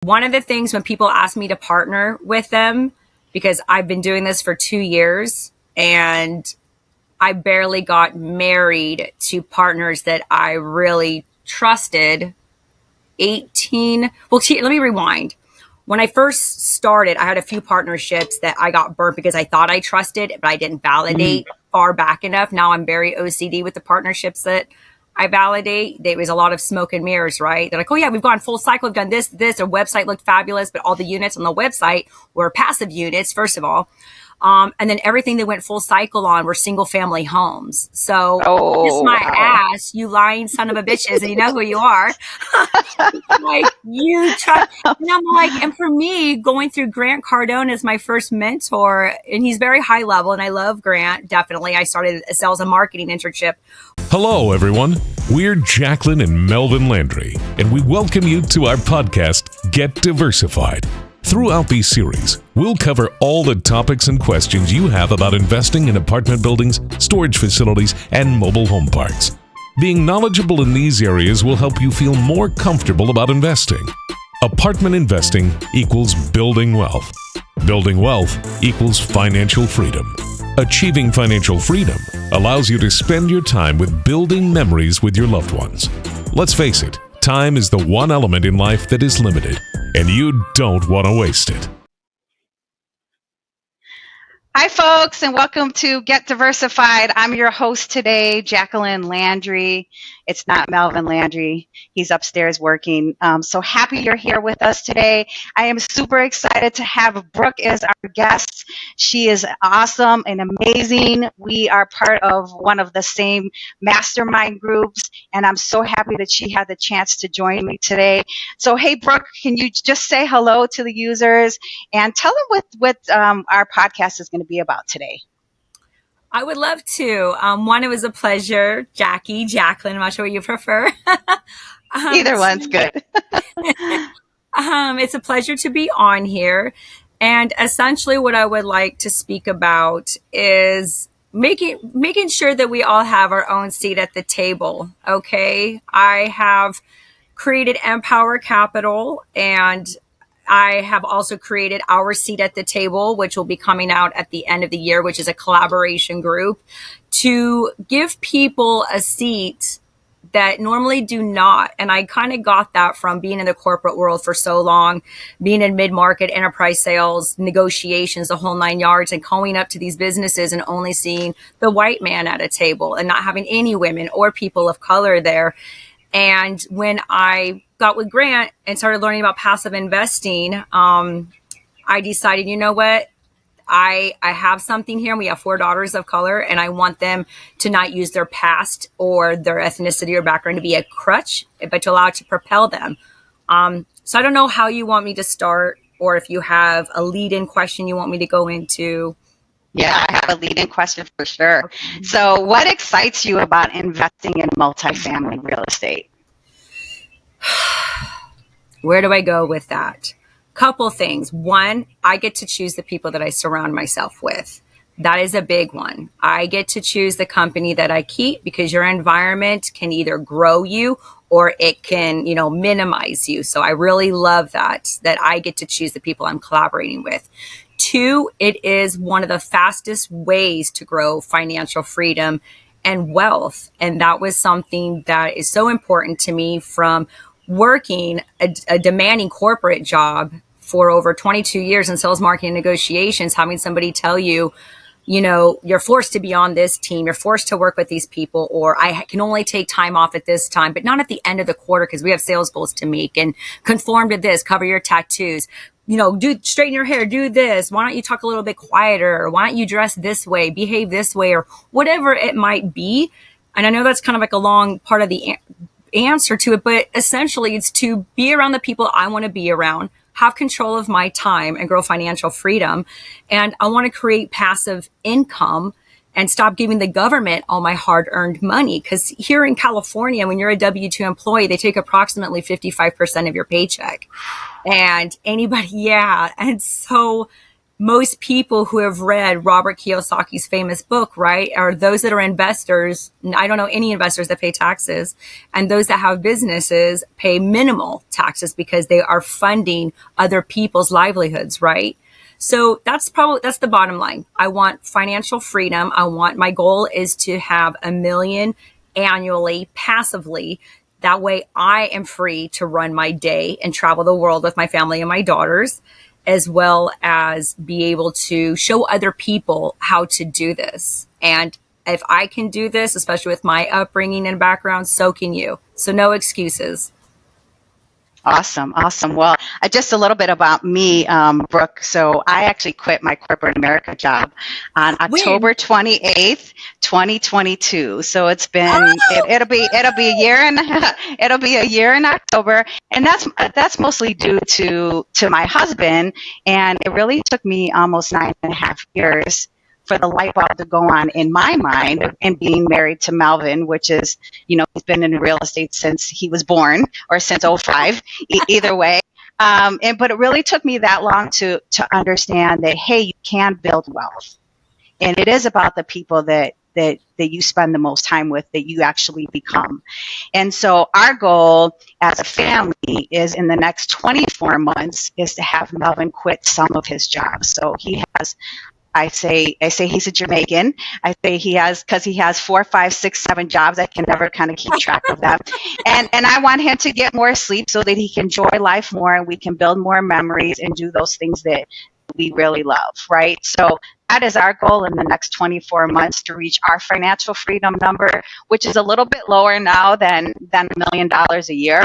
One of the things when people ask me to partner with them, because I've been doing this for 2 years and I barely got married to partners that I really trusted. Let me rewind. When I first started, I had a few partnerships that I got burnt because I thought I trusted, but I didn't validate far back enough. Now I'm very OCD with the partnerships that I validate. There was a lot of smoke and mirrors, right? They're like, oh yeah, we've gone full cycle. We've done this. Our website looked fabulous, but all the units on the website were passive units, first of all. And then everything they went full cycle on were single family homes. So kiss my ass, you lying son of a bitches, and you know who you are. Like you try, and I'm like, and for me, going through Grant Cardone as my first mentor, and he's very high level, and I love Grant. Definitely, I started a sales and marketing internship. Hello, everyone. We're Jacqueline and Melvin Landry, and we welcome you to our podcast, Get Diversified. Throughout these series, we'll cover all the topics and questions you have about investing in apartment buildings, storage facilities, and mobile home parks. Being knowledgeable in these areas will help you feel more comfortable about investing. Apartment investing equals building wealth. Building wealth equals financial freedom. Achieving financial freedom allows you to spend your time with building memories with your loved ones. Let's face it, time is the one element in life that is limited, and you don't want to waste it. Hi, folks, and welcome to Get Diversified. I'm your host today, Jacqueline Landry. It's not Melvin Landry. He's upstairs working. So happy you're here with us today. I am super excited to have Brooke as our guest. She is awesome and amazing. We are part of one of the same mastermind groups, and I'm so happy that she had the chance to join me today. So, hey, Brooke, can you just say hello to the users and tell them what our podcast is going to be about today? I would love to. One, it was a pleasure. Jacqueline, I'm not sure what you prefer. Either one's good. It's a pleasure to be on here. And essentially what I would like to speak about is making sure that we all have our own seat at the table. Okay. I have created Empower Capital, and I have also created Our Seat at the Table, which will be coming out at the end of the year, which is a collaboration group to give people a seat that normally do not. And I kind of got that from being in the corporate world for so long, being in mid-market enterprise sales, negotiations, the whole 9 yards, and going up to these businesses and only seeing the white man at a table and not having any women or people of color there. And when I got with Grant and started learning about passive investing, I decided, you know what? I have something here, and we have 4 daughters of color, and I want them to not use their past or their ethnicity or background to be a crutch, but to allow it to propel them. So I don't know how you want me to start, or if you have a lead-in question you want me to go into. Yeah, I have a lead-in question for sure. Okay. So what excites you about investing in multifamily real estate? Where do I go with that? Couple things. One, I get to choose the people that I surround myself with. That is a big one. I get to choose the company that I keep, because your environment can either grow you or it can, minimize you. So I really love that I get to choose the people I'm collaborating with. 2, it is one of the fastest ways to grow financial freedom and wealth. And that was something that is so important to me from working a demanding corporate job for over 22 years in sales, marketing, negotiations, having somebody tell you, you're forced to be on this team, you're forced to work with these people, or I can only take time off at this time, but not at the end of the quarter because we have sales goals to meet, and conform to this, cover your tattoos, straighten your hair, do this. Why don't you talk a little bit quieter? Or why don't you dress this way, behave this way, or whatever it might be. And I know that's kind of like a long part of the answer to it, but essentially it's to be around the people I want to be around, have control of my time, and grow financial freedom. And I want to create passive income and stop giving the government all my hard-earned money. Because here in California, when you're a W-2 employee, they take approximately 55% of your paycheck. And anybody, yeah. And so most people who have read Robert Kiyosaki's famous book, right, are those that are investors. I don't know any investors that pay taxes, and those that have businesses pay minimal taxes because they are funding other people's livelihoods, right? So that's the bottom line. I want financial freedom. My goal is to have $1 million annually, passively. That way I am free to run my day and travel the world with my family and my daughters, as well as be able to show other people how to do this. And if I can do this, especially with my upbringing and background, so can you. So no excuses. Awesome. Well, just a little bit about me, Brooke. So I actually quit my corporate America job on October 28th, 2022. So it's been, it'll be a year and it'll be a year in October. And that's mostly due to my husband. And it really took me almost 9.5 years for the light bulb to go on in my mind, and being married to Melvin, which is, he's been in real estate since he was born, or since '05, either way. But it really took me that long to understand that, hey, you can build wealth. And it is about the people that you spend the most time with, that you actually become. And so our goal as a family is, in the next 24 months, is to have Melvin quit some of his jobs. So he has, I say he's a Jamaican. I say he has, because he has 4, 5, 6, 7 jobs. I can never kind of keep track of them. And I want him to get more sleep so that he can enjoy life more, and we can build more memories and do those things that we really love, right? So that is our goal in the next 24 months, to reach our financial freedom number, which is a little bit lower now than $1 million a year.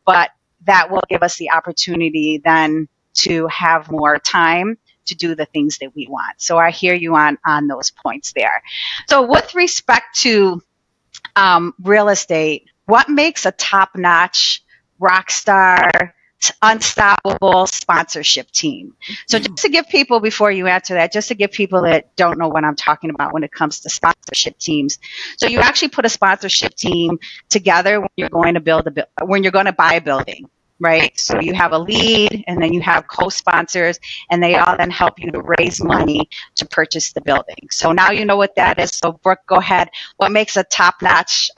But that will give us the opportunity then to have more time to do the things that we want. So I hear you on those points there. So with respect to real estate, what makes a top-notch, rock star, unstoppable sponsorship team? So just to give people, before you answer that, just to give people that don't know what I'm talking about when it comes to sponsorship teams. So you actually put a sponsorship team together when you're going to buy a building. Right. So you have a lead, and then you have co-sponsors, and they all then help you to raise money to purchase the building. So now you know what that is. So Brooke, go ahead. What makes a top-notch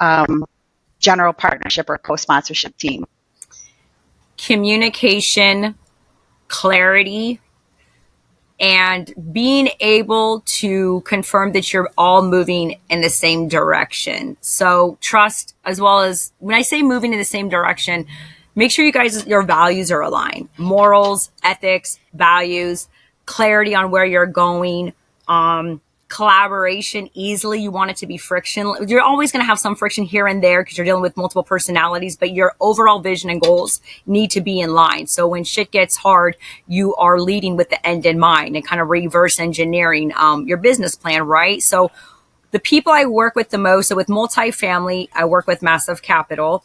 general partnership or co-sponsorship team? Communication, clarity, and being able to confirm that you're all moving in the same direction. So trust, as well as, when I say moving in the same direction, make sure your values are aligned. Morals, ethics, values, clarity on where you're going, collaboration easily. You want it to be frictionless. You're always going to have some friction here and there because you're dealing with multiple personalities, but your overall vision and goals need to be in line. So when shit gets hard, you are leading with the end in mind, and kind of reverse engineering your business plan, right? So the people I work with the most, so with multifamily, I work with Massive Capital.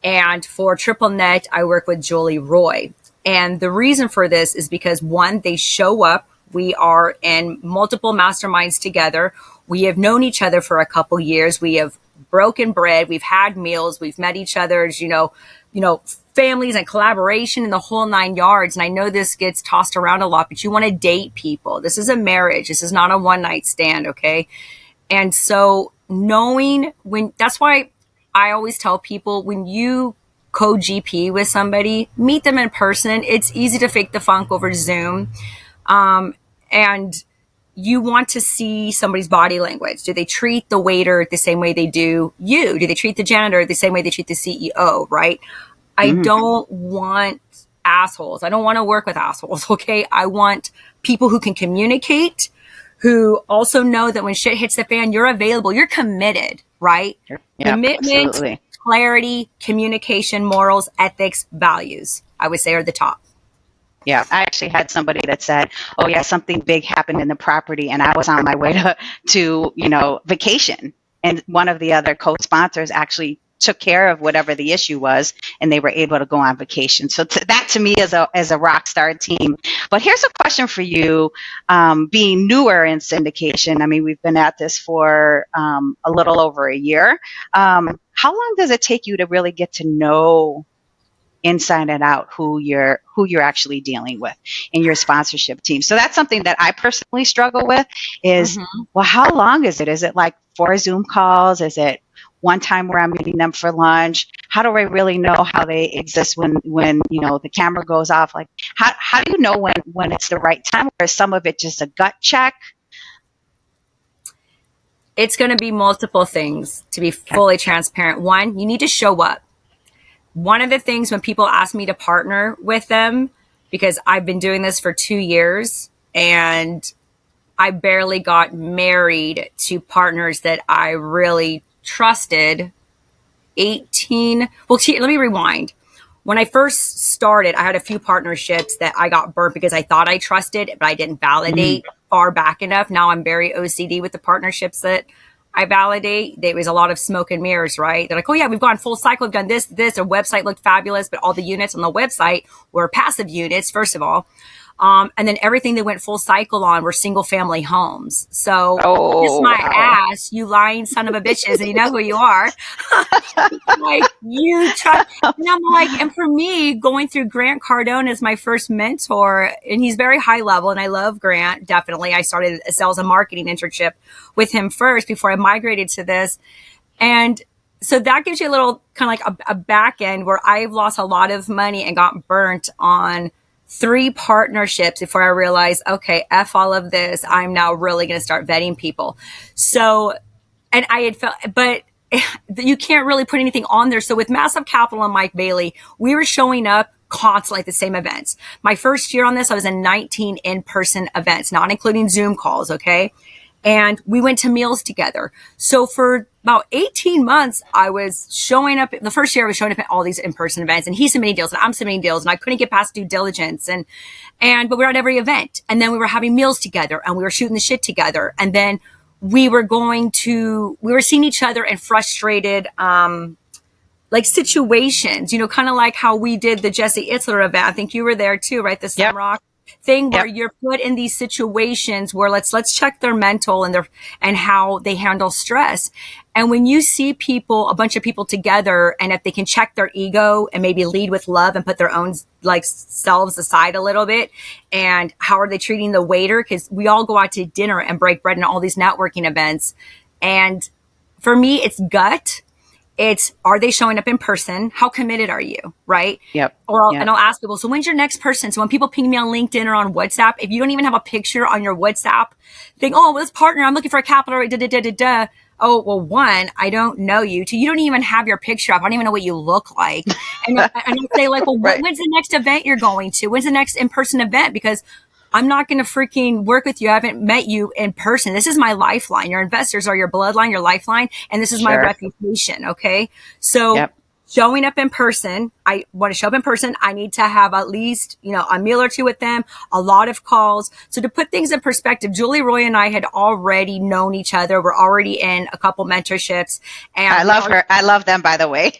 And for Triple Net, I work with Julie Roy. And the reason for this is because, one, they show up. We are in multiple masterminds together. We have known each other for a couple years. We have broken bread. We've had meals. We've met each other's, families and collaboration and the whole 9 yards. And I know this gets tossed around a lot, but you want to date people. This is a marriage. This is not a one-night stand, okay? And so that's why I always tell people, when you co-GP with somebody, meet them in person. It's easy to fake the funk over Zoom. And you want to see somebody's body language. Do they treat the waiter the same way they do you? Do they treat the janitor the same way they treat the CEO, right? I don't want assholes. I don't want to work with assholes, okay? I want people who can communicate, who also know that when shit hits the fan, you're available, you're committed, right? Yeah, Commitment, absolutely. Clarity, communication, morals, ethics, values, I would say, are the top. Yeah, I actually had somebody that said, "Oh yeah, something big happened in the property, and I was on my way to vacation." And one of the other co-sponsors actually took care of whatever the issue was, and they were able to go on vacation. So that to me is a rock star team. But here's a question for you, being newer in syndication. I mean, we've been at this for a little over a year. How long does it take you to really get to know inside and out who you're actually dealing with in your sponsorship team. So that's something that I personally struggle with is, well, how long is it? Is it like 4 Zoom calls? Is it one time where I'm meeting them for lunch? How do I really know how they exist when the camera goes off? Like, how do you know when it's the right time, or is some of it just a gut check? It's going to be multiple things, to be fully transparent. One, you need to show up. One of the things when people ask me to partner with them, because I've been doing this for 2 years and I barely got married to partners that I really trusted. Let me rewind. When I first started, I had a few partnerships that I got burnt because I thought I trusted, but I didn't validate far back enough. Now I'm very OCD with the partnerships that I validate. There was a lot of smoke and mirrors, right? They're like, oh yeah, we've gone full cycle. We've done this. Our website looked fabulous, but all the units on the website were passive units, first of all. And then everything they went full cycle on were single family homes. So kiss my ass, you lying son of a bitches, and you know who you are. Like you try, and I'm like, and for me, going through Grant Cardone as my first mentor, and he's very high level, and I love Grant, definitely. I started a sales and marketing internship with him first before I migrated to this. And so that gives you a little kind of like a back end where I've lost a lot of money and got burnt on 3 partnerships before I realized, okay, F all of this. I'm now really going to start vetting people. So, and I had felt, but you can't really put anything on there. So with Massive Capital and Mike Bailey, we were showing up constantly at the same events. My first year on this, I was in 19 in-person events, not including Zoom calls. Okay. And we went to meals together. So for about 18 months, I was showing up. The first year I was showing up at all these in-person events, and he's submitting deals and I'm submitting deals, and I couldn't get past due diligence. But we were at every event, and then we were having meals together and we were shooting the shit together. And then we were seeing each other in frustrated, like situations, kind of like how we did the Jesse Itzler event. I think you were there too, right? The Sunrock thing where you're put in these situations where let's check their mental and how they handle stress. And when you see a bunch of people together, and if they can check their ego and maybe lead with love and put their own like selves aside a little bit, and how are they treating the waiter? Because we all go out to dinner and break bread in all these networking events. And for me, it's gut. It's, are they showing up in person? How committed are you? Right? Yep. And I'll ask people, so when's your next person? So when people ping me on LinkedIn or on WhatsApp, if you don't even have a picture on your WhatsApp, think, oh, well, this partner, I'm looking for a capital. Oh, well, 1, I don't know you. 2, you don't even have your picture up. I don't even know what you look like. And I say like, well, when's the next event you're going to? When's the next in-person event? Because I'm not going to freaking work with you. I haven't met you in person. This is my lifeline. Your investors are your bloodline, your lifeline, and this is my reputation. Okay. So showing up in person, I want to show up in person. I need to have at least, a meal or 2 with them, a lot of calls. So to put things in perspective, Julie Roy and I had already known each other. We're already in a couple mentorships. And I love her. I love them, by the way.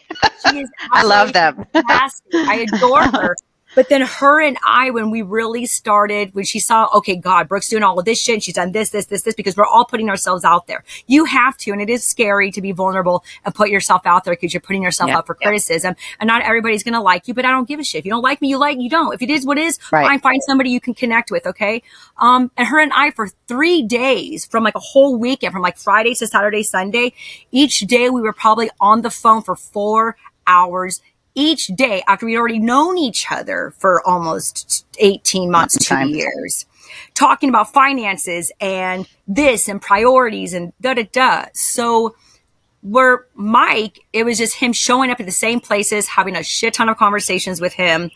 I love them. Fantastic. I adore her. But then her and I, when we really started, when she saw, okay, God, Brooke's doing all of this shit, and she's done this, because we're all putting ourselves out there. You have to, and it is scary to be vulnerable and put yourself out there because you're putting yourself up for criticism. And not everybody's going to like you, but I don't give a shit. If you don't like me, you don't. If it is what it is, fine, find somebody you can connect with, okay? And her and I, for 3 days, from like a whole weekend, from like Friday to Saturday, Sunday, each day we were probably on the phone for 4 hours each day after we'd already known each other for almost 18 months, 2 years, talking about finances and this and priorities and da-da-da. So where Mike, it was just him showing up at the same places, having a shit ton of conversations with him,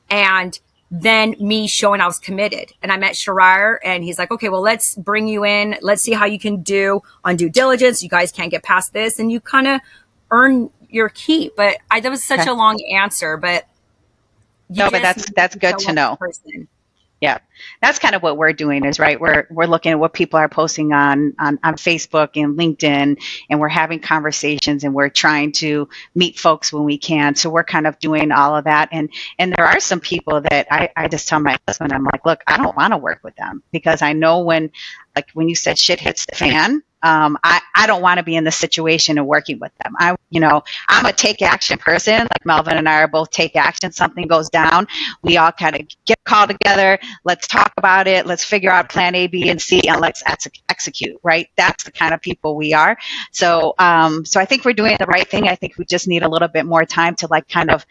and then me showing I was committed. And I met Shariar, and he's like, okay, well, let's bring you in. Let's see how you can do on due diligence. You guys can't get past this. And you kind of earn your keep. But that was such a long answer, but that's good to know. Yeah. That's kind of what we're doing is we're looking at what people are posting on Facebook and LinkedIn, and we're having conversations, and we're trying to meet folks when we can. So we're kind of doing all of that. And there are some people that I just tell my husband, I'm like, look, I don't want to work with them, because I know when you said shit hits the fan, I don't want to be in the situation of working with them. I'm a take action person. Like Melvin and I are both take action. Something goes down, we all kind of get called together. Let's talk about it. Let's figure out plan A, B, and C, and let's execute. Right? That's the kind of people we are. So I think we're doing the right thing. I think we just need a little bit more time to like kind of,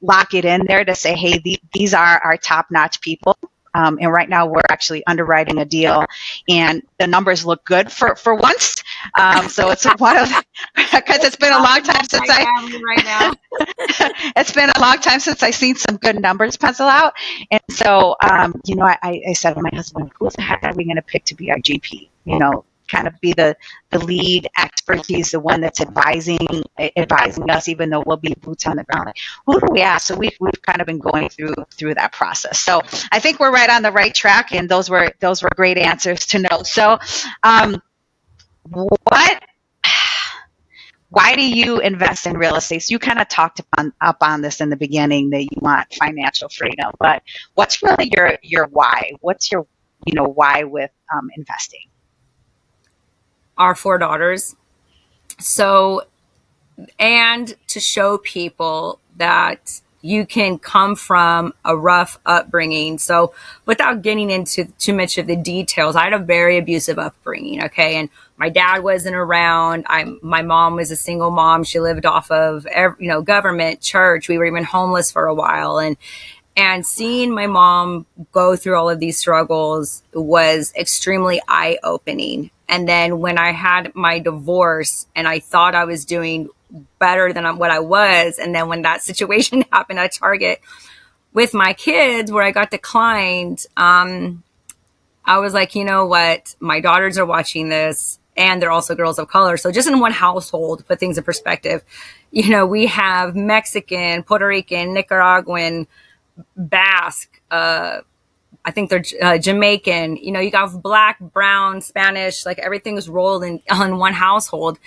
lock it in there to say, hey, these are our top notch people. And right now we're actually underwriting a deal and the numbers look good for once. So it's one of, because it's been a long time since it's been a long time since I've seen some good numbers pencil out. And so, I said to my husband, who the heck are we going to pick to be our GP? Kind of be the lead expert. He's the one that's advising us, even though we'll be boots on the ground. Like, who do we ask? So we've kind of been going through that process. So I think we're right on the right track, and those were great answers to know. So, why do you invest in real estate? So you kind of talked up on this in the beginning that you want financial freedom, but what's really your why? What's your why with investing? Our 4 daughters. So, and to show people that you can come from a rough upbringing. So without getting into too much of the details, I had a very abusive upbringing. Okay. And my dad wasn't around. My mom was a single mom. She lived off of, government, church. We were even homeless for a while. And seeing my mom go through all of these struggles was extremely eye-opening. And then when I had my divorce and I thought I was doing better than what I was, and then when that situation happened at Target with my kids where I got declined, I was like, you know what? My daughters are watching this and they're also girls of color. So just in one household, put things in perspective, we have Mexican, Puerto Rican, Nicaraguan, Basque, I think they're Jamaican, you got black, brown, Spanish, like everything is rolled in one household.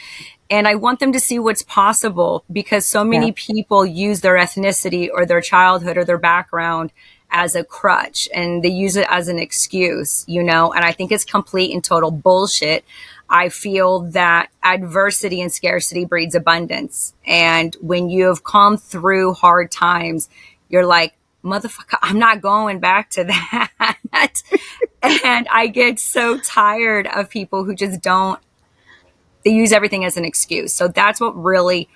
And I want them to see what's possible because so many people use their ethnicity or their childhood or their background as a crutch and they use it as an excuse, and I think it's complete and total bullshit. I feel that adversity and scarcity breeds abundance. And when you have come through hard times, you're like, motherfucker, I'm not going back to that. And I get so tired of people who just they use everything as an excuse. So that's what really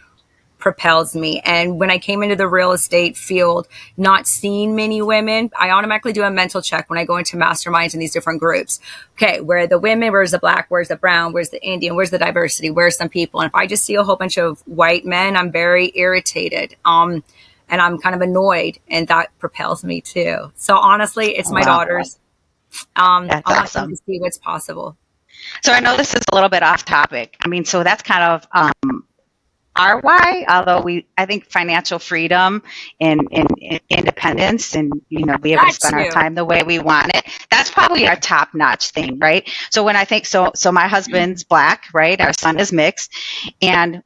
propels me. And when I came into the real estate field, not seeing many women, I automatically do a mental check when I go into masterminds in these different groups. Okay, where are the women? Where's the black? Where's the brown? Where's the Indian? Where's the diversity? Where's some people? And if I just see a whole bunch of white men, I'm very irritated. And I'm kind of annoyed, and that propels me too. So honestly, it's my daughters. That's awesome. To see what's possible. So I know this is a little bit off topic. I mean, so that's kind of our why. Although I think financial freedom and independence, and be able to spend our time the way we want it. That's probably our top notch thing, right? So when I think so my husband's black, right? Our son is mixed, and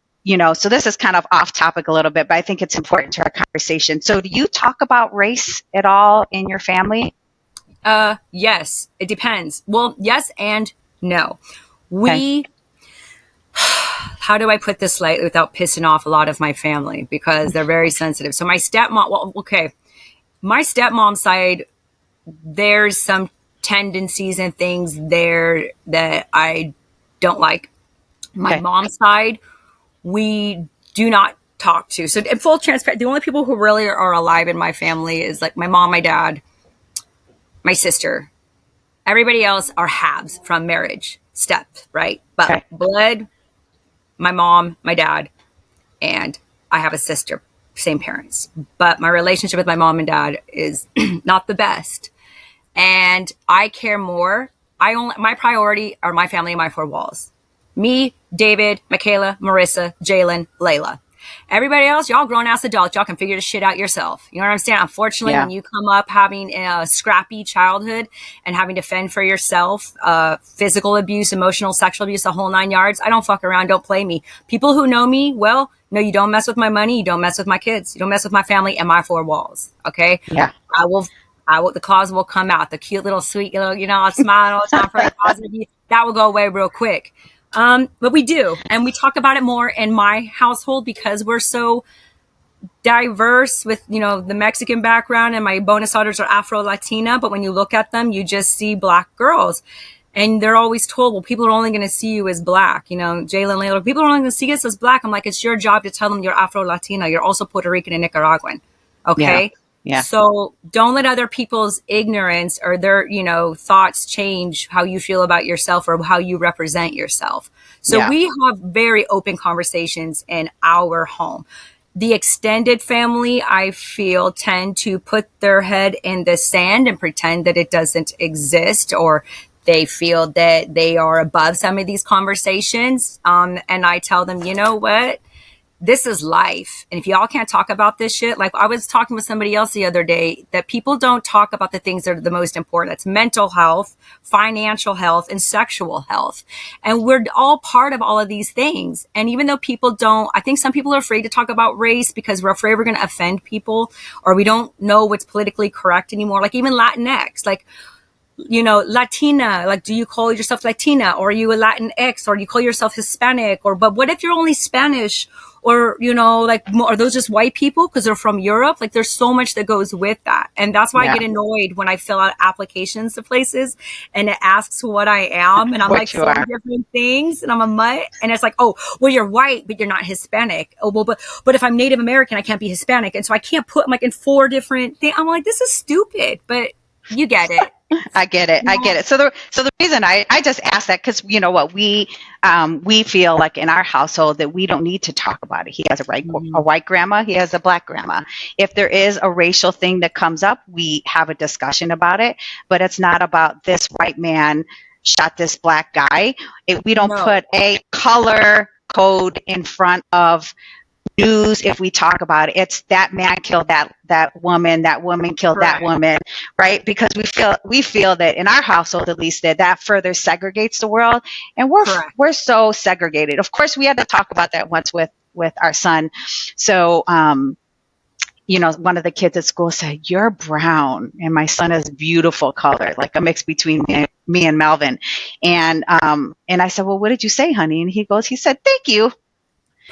so this is kind of off topic a little bit, but I think it's important to our conversation. So do you talk about race at all in your family? Yes, it depends. Well, yes and no. How do I put this slightly without pissing off a lot of my family? Because they're very sensitive. So my stepmom's side, there's some tendencies and things there that I don't like. My mom's side, we do not talk to. So in full transparency, the only people who really are alive in my family is like my mom, my dad, my sister. Everybody else are halves from marriage, step, right? But blood, my mom, my dad, and I have a sister, same parents. But my relationship with my mom and dad is not the best. And I care more. My priority are my family and my 4 walls. Me, David, Michaela, Marissa, Jalen, Layla. Everybody else, y'all grown-ass adults. Y'all can figure this shit out yourself. You know what I'm saying? Unfortunately, when you come up having a scrappy childhood and having to fend for yourself, physical abuse, emotional, sexual abuse, the whole 9 yards, I don't fuck around. Don't play me. People who know me, well, no, you don't mess with my money. You don't mess with my kids. You don't mess with my family and my 4 walls. Okay? Yeah. The closet will come out. The cute little sweet, I'm smiling all the time for a positive. That will go away real quick. But we do. And we talk about it more in my household because we're so diverse with, the Mexican background, and my bonus daughters are Afro-Latina. But when you look at them, you just see Black girls. And they're always told, well, people are only going to see you as Black. Jacqueline Landry, people are only going to see us as Black. I'm like, it's your job to tell them you're Afro-Latina. You're also Puerto Rican and Nicaraguan. Okay? Yeah. So don't let other people's ignorance or their, thoughts change how you feel about yourself or how you represent yourself. So we have very open conversations in our home. The extended family, I feel, tend to put their head in the sand and pretend that it doesn't exist, or they feel that they are above some of these conversations. And I tell them, you know what? This is life. And if y'all can't talk about this shit, like I was talking with somebody else the other day, that people don't talk about the things that are the most important. That's mental health, financial health, and sexual health. And we're all part of all of these things. And even though people don't, I think some people are afraid to talk about race because we're afraid we're going to offend people, or we don't know what's politically correct anymore. Like even Latinx, like, Latina, like, do you call yourself Latina, or are you a Latinx, or do you call yourself Hispanic, but what if you're only Spanish, or, are those just white people because they're from Europe? Like, there's so much that goes with that. And that's why I get annoyed when I fill out applications to places and it asks what I am. And I'm like, four different things. And I'm a mutt. And it's like, oh, well, you're white, but you're not Hispanic. Oh, well, but if I'm Native American, I can't be Hispanic. And so I can't put them like in four different things. I'm like, this is stupid, but you get it. I get it. So the reason I just asked that, because you know what, we feel like in our household that we don't need to talk about it. He has a white grandma, he has a Black grandma. If there is a racial thing that comes up, we have a discussion about it, but it's not about this white man shot this Black guy. We don't put a color code in front of news. If we talk about it, it's that man killed that woman killed that woman, right? Because we feel that in our household, at least, that further segregates the world, and we're so segregated. Of course, we had to talk about that once with our son. So one of the kids at school said, "You're brown," and my son is beautiful color, like a mix between me and Melvin. And I said, "Well, what did you say, honey?" And he said, "Thank you."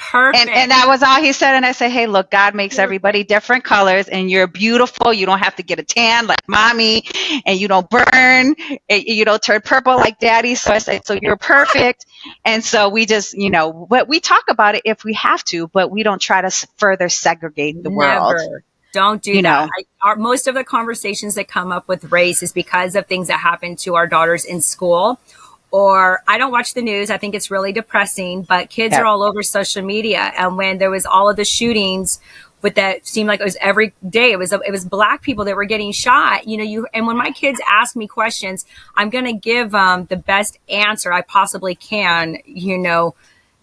Perfect. And that was all he said. And I said, hey, look, God makes everybody different colors, and you're beautiful. You don't have to get a tan like mommy, and you don't burn, and you don't turn purple like daddy. So I said, so you're perfect. And so we just, but we talk about it if we have to, but we don't try to further segregate the world. Don't do that. Most of the conversations that come up with race is because of things that happen to our daughters in school. Or I don't watch the news. I think it's really depressing, but kids are all over social media. And when there was all of the shootings with that, seemed like it was every day, it was Black people that were getting shot, and when my kids ask me questions, I'm going to give the best answer I possibly can,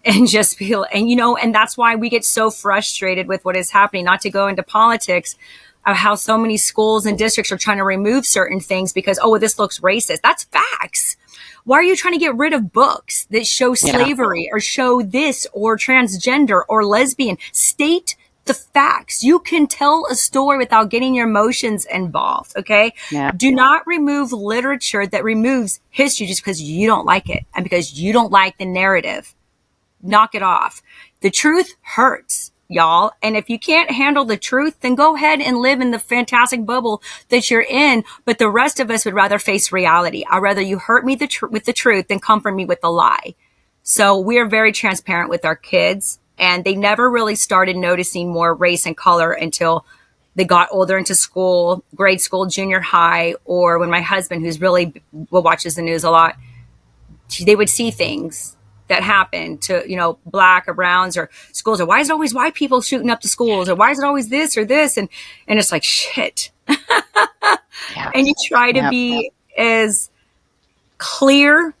and just feel, and that's why we get so frustrated with what is happening, not to go into politics, of how so many schools and districts are trying to remove certain things because, this looks racist. That's facts. Why are you trying to get rid of books that show slavery or show this or transgender or lesbian? State the facts. You can tell a story without getting your emotions involved. Okay. Yeah. Do not remove literature that removes history just because you don't like it and because you don't like the narrative. Knock it off. The truth hurts, y'all. And if you can't handle the truth, then go ahead and live in the fantastic bubble that you're in. But the rest of us would rather face reality. I'd rather you hurt me with the truth than comfort me with the lie. So we are very transparent with our kids, and they never really started noticing more race and color until they got older into school, grade school, junior high, or when my husband, who's really watches the news a lot, they would see things that happen to, Black or browns or schools, or why is it always white people shooting up the schools, or why is it always this or this? And it's like, shit. And you try to be as clear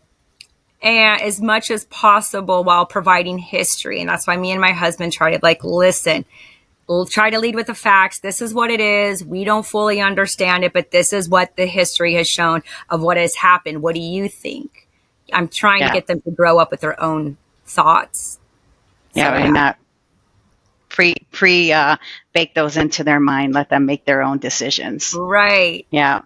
and as much as possible while providing history. And that's why me and my husband try to listen, we'll try to lead with the facts. This is what it is. We don't fully understand it, but this is what the history has shown of what has happened. What do you think? I'm trying to get them to grow up with their own thoughts. bake those into their mind, let them make their own decisions. Right. Yeah.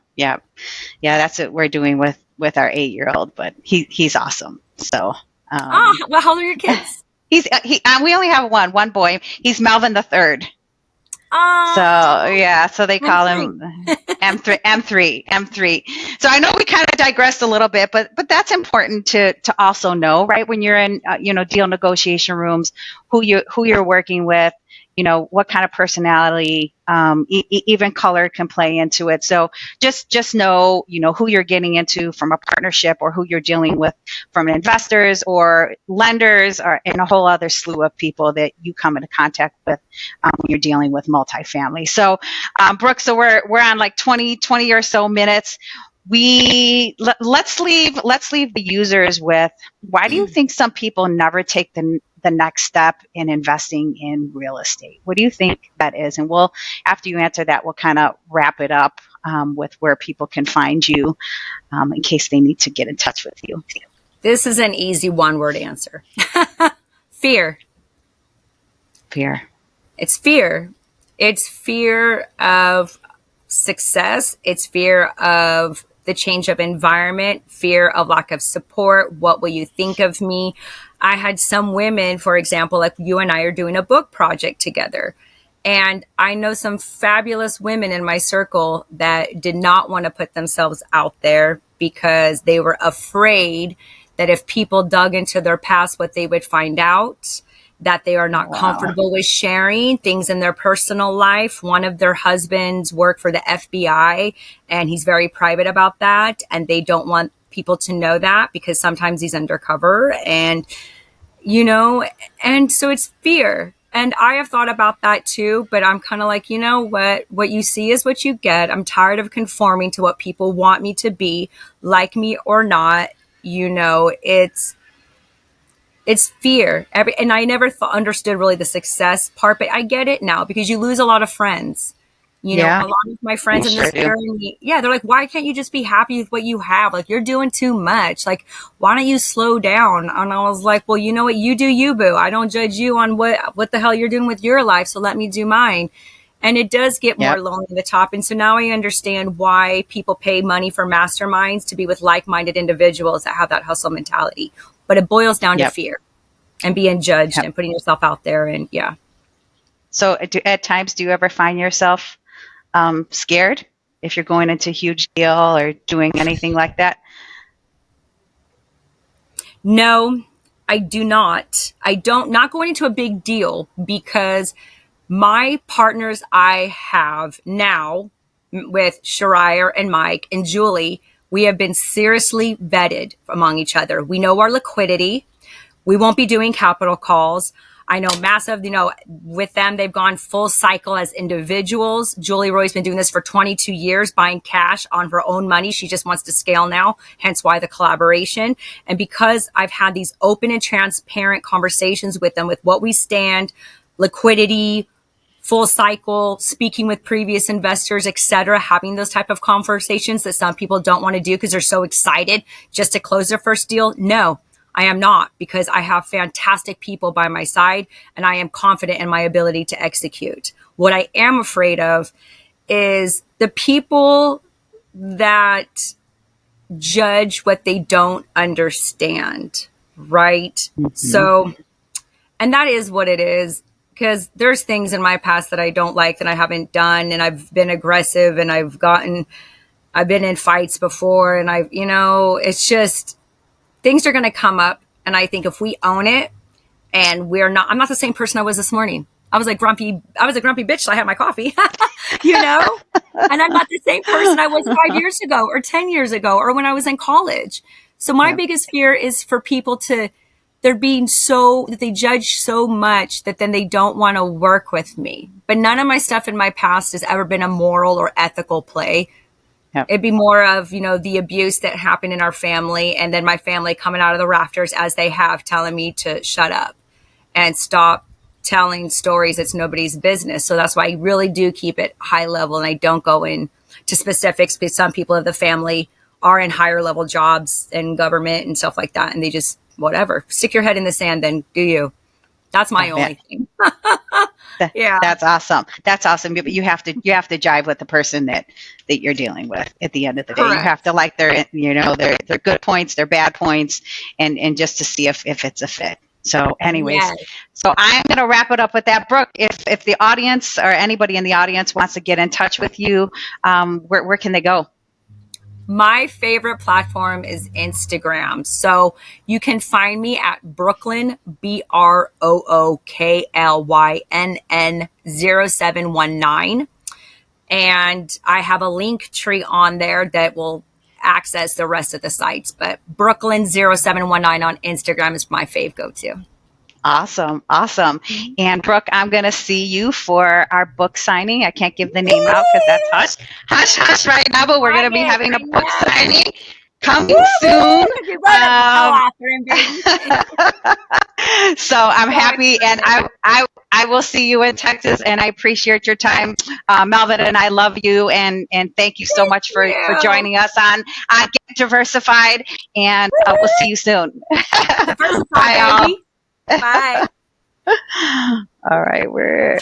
That's what we're doing with our 8-year-old, but he's awesome. So, Well, how old are your kids? We only have one boy. He's Melvin the third. So they call him M3. So I know we kind of digressed a little bit, but that's important to also know, right? When you're in, deal negotiation rooms, who you're working with, what kind of personality, even color can play into it. So just know, who you're getting into from a partnership, or who you're dealing with from investors or lenders, and a whole other slew of people that you come into contact with when you're dealing with multifamily. So, Brooke, so we're on like 20 or so minutes. Let's leave the users with, why do you think some people never take the next step in investing in real estate? What do you think that is? And after you answer that, we'll kind of wrap it up with where people can find you in case they need to get in touch with you. This is an easy one-word answer. Fear. Fear. It's fear. It's fear of success. It's fear of the change of environment, fear of lack of support. What will you think of me? I had some women, for example, like you and I are doing a book project together. And I know some fabulous women in my circle that did not want to put themselves out there because they were afraid that if people dug into their past, what they would find out, that they are not comfortable with sharing things in their personal life. One of their husbands worked for the FBI, and he's very private about that. And they don't want people to know that because sometimes he's undercover, and so it's fear. And I have thought about that too, but I'm kind of like, what you see is what you get. I'm tired of conforming to what people want me to be, like me or not. It's fear. And I never understood really the success part, but I get it now because you lose a lot of friends. A lot of my friends in this journey, they're like, why can't you just be happy with what you have? Like, you're doing too much. Like, why don't you slow down? And I was like, well, you know what? You do you, boo. I don't judge you on what the hell you're doing with your life. So let me do mine. And it does get more lonely at the top. And so now I understand why people pay money for masterminds to be with like-minded individuals that have that hustle mentality. But it boils down to fear and being judged and putting yourself out there. And So at times, do you ever find yourself scared if you're going into a huge deal or doing anything like that? No, I do not. Not going into a big deal because my partners I have now with Shariah and Mike and Julie, we have been seriously vetted among each other. We know our liquidity. We won't be doing capital calls. I know massive, with them, they've gone full cycle as individuals. Julie Roy's been doing this for 22 years, buying cash on her own money. She just wants to scale now, hence why the collaboration. And because I've had these open and transparent conversations with them with what we stand, liquidity, full cycle, speaking with previous investors, et cetera, having those type of conversations that some people don't want to do because they're so excited just to close their first deal. No, I am not, because I have fantastic people by my side and I am confident in my ability to execute. What I am afraid of is the people that judge what they don't understand, right? Mm-hmm. So, and that is what it is. Because there's things in my past that I don't like, that I haven't done, and I've been aggressive, and I've been in fights before, and it's just, things are going to come up. And I think if we own it, and I'm not the same person I was this morning. I was a grumpy bitch till I had my coffee, and I'm not the same person I was 5 years ago or 10 years ago, or when I was in college. So my biggest fear is for people that they judge so much that then they don't want to work with me. But none of my stuff in my past has ever been a moral or ethical play. Yep. It'd be more of, the abuse that happened in our family, and then my family coming out of the rafters as they have, telling me to shut up and stop telling stories. It's nobody's business. So that's why I really do keep it high level, and I don't go into specifics, because some people of the family are in higher level jobs and government and stuff like that. And they just, whatever, stick your head in the sand, then do you. That's my only thing. Yeah. That's awesome. That's awesome. But you have to jive with the person that you're dealing with at the end of the day. You Correct. have to like their their good points, their bad points, and just to see if it's a fit. So anyways, Yes. so I'm going to wrap it up with that. Brooke, if the audience or anybody in the audience wants to get in touch with you, where can they go? My favorite platform is Instagram. So you can find me at Brooklyn, BROOKLYNN 0719. And I have a link tree on there that will access the rest of the sites. But Brooklyn 0719 on Instagram is my fave go-to. Awesome. Awesome. And Brooke, I'm going to see you for our book signing. I can't give the name out because that's hush right now, but we're going to be having a book signing coming soon. So I'm happy, and I will see you in Texas, and I appreciate your time. Melvin and I love you, and thank you so much for joining us on Get Diversified, and we'll see you soon. Bye, baby. Bye. All right, we're